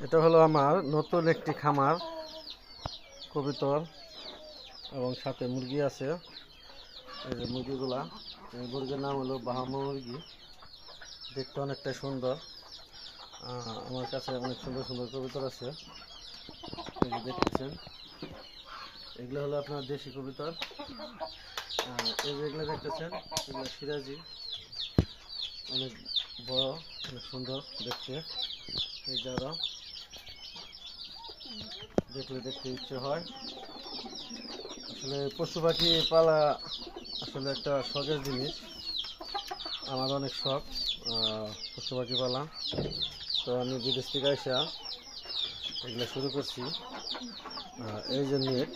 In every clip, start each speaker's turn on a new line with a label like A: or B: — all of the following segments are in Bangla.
A: এটা হলো আমার নতুন একটি খামার কবুতর এবং সাথে মুরগি আছে। এই যে মুরগিগুলা, এই মুরগির নাম হলো বাহামা মুরগি। দেখতে অনেকটা সুন্দর। আমার কাছে অনেক সুন্দর সুন্দর কবুতর আছে, এই যে দেখতেছেন। এগুলো হলো আপনার দেশি কবুতর। এই যে এগুলো দেখতেছেন, এগুলো সিরাজি, অনেক বড়, অনেক সুন্দর দেখতে। এই যারা দেখলে দেখতে ইচ্ছে হয়। আসলে পশু পাখি পালা আসলে একটা শখের জিনিস। আমার অনেক শখ পশু পাখি পালা। তো আমি বিদেশ থেকে আসা এগুলো শুরু করছি। এই যে নেট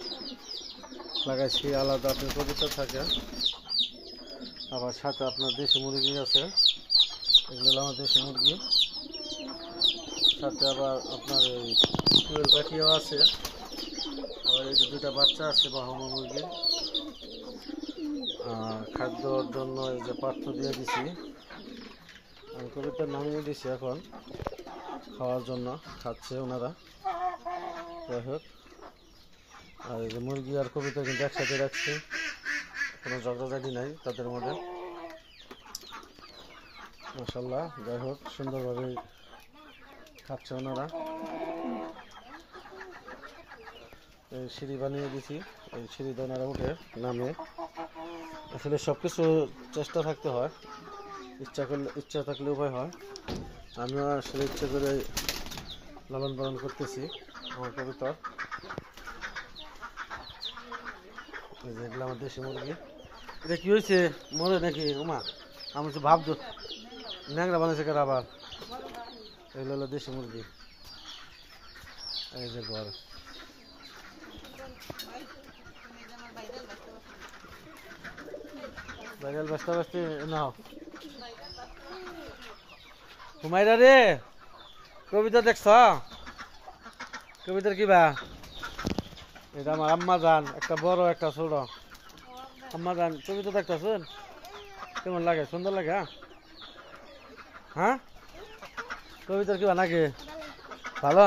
A: লাগাইছি, আলাদা আপনার কবুতর থাকে, আবার সাথে আপনার দেশি মুরগি আছে। এগুলো হলো আমার দেশি মুরগি। সাথে আবার আপনার এই কুয়েল পাখিও আছে। আবার এই যে দুটা বাচ্চা আছে বাহামা মুরগির। খাদ্যর জন্য এই যে পাত্র দিয়ে দিছি, আমি কবুতর নামিয়ে দিছি, এখন খাওয়ার জন্য খাচ্ছে ওনারা। যাই হোক, আর এই যে মুরগি আর কবুতর কিন্তু একসাথে রাখছি, কোনো ঝগড়াঝাটি নাই তাদের মধ্যে, মাশাআল্লাহ। যাই হোক, সুন্দরভাবে খাচ্ছে ওনারা। এই সিঁড়ি বানিয়ে দিছি, এই সিঁড়িতে ওনারা উঠে নামে। আসলে সব কিছু চেষ্টা থাকতে হয়, ইচ্ছা থাকলে উপায় হয়। আমিও আসলে ইচ্ছে করে লালন পালন করতেছি আমার কবুতর। এগুলো আমার দেশি মুরগি। এটা কি হয়েছে, মরে নাকি? ওমা, আমি তো ভাবতো ন্যাংরা বানাইছে কার আবার। এগুলো হলো দেশি মুরগি। এই যে ঘর, ভাইরাল বাস্তা বাস্তি নাও। হুমায়রা রে, কবিতা দেখছ? কবিতার কিবা? এটা আমার আম্মা জান, একটা বড় একটা ছোট। আম্মা জান, কবিতা দেখতেছেন? কেমন লাগে? সুন্দর লাগে? হ্যাঁ, কবিতার কিবা নাকি? ভালো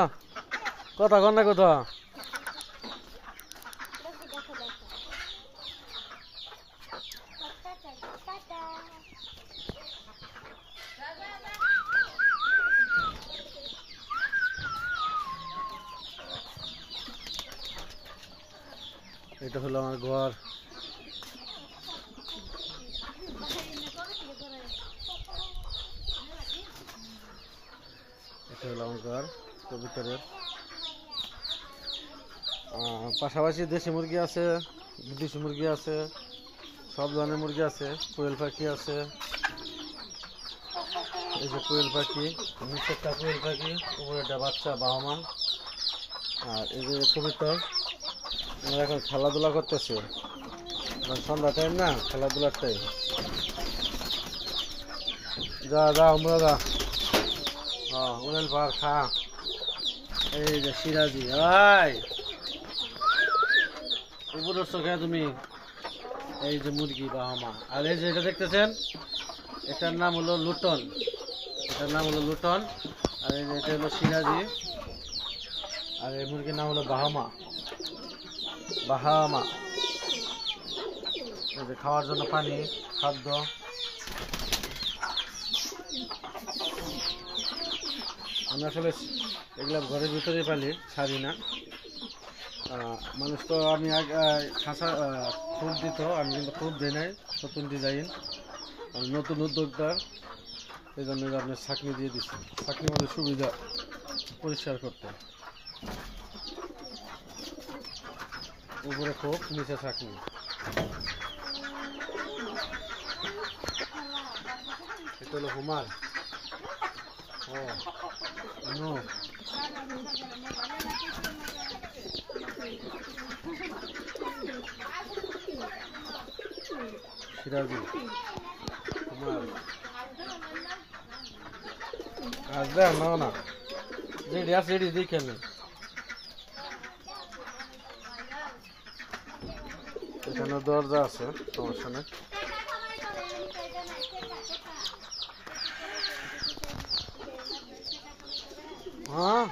A: কথা কন না কোথা? এটা হলো আমার ঘর। এটা হলো আমার ঘর কবুতরের। পাশাপাশি দেশি মুরগি আছে, বিদেশি মুরগি আছে, সব ধরনের মুরগি আছে। কোয়েল পাখি আছে, এই যে কোয়েল পাখি, নিচে একটা কোয়েল পাখি, উপরে একটা বাচ্চা বাহামা। আর এই যে কবুতর, আমরা এখন খেলাধুলা করতেছে, সন্ধ্যা টাইম না, খেলাধুলার টাইম। যা যা আমরা যা, উড়েল পার খা। এই যে সিরাজি, ভাই উপর চোখে তুমি। এই যে মুরগি বাহামা। আর এই যে এটা দেখতেছেন, এটার নাম হলো লুটন, এটার নাম হলো লুটন। আর এই যে এটা হলো সিরাজি। আর এই মুরগির নাম হলো বাহামা। বাহামা। এই যে খাওয়ার জন্য পানি, খাদ্য। আমি আসলে এগুলা ঘরের ভিতরে পালি, ছাড়ি না। মানুষ তো আমি খাঁচা খুব দিত, আমি কিন্তু খুব দিই নাই। নতুন ডিজাইন, আমি নতুন উদ্যোক্তা, এই জন্য আপনার ছাকনি দিয়ে দিচ্ছি। ছাকনির মধ্যে সুবিধা পরিষ্কার করতে, উপরে খোপ, নিচে ছাকনি। এটা হলো হুমার। ও নো, সিরাজি, হুমার। আসবে না না, যেটি আছে এটি দেখে নেই। এখানে দরজা আছে, সমস্যা নেই। হ্যাঁ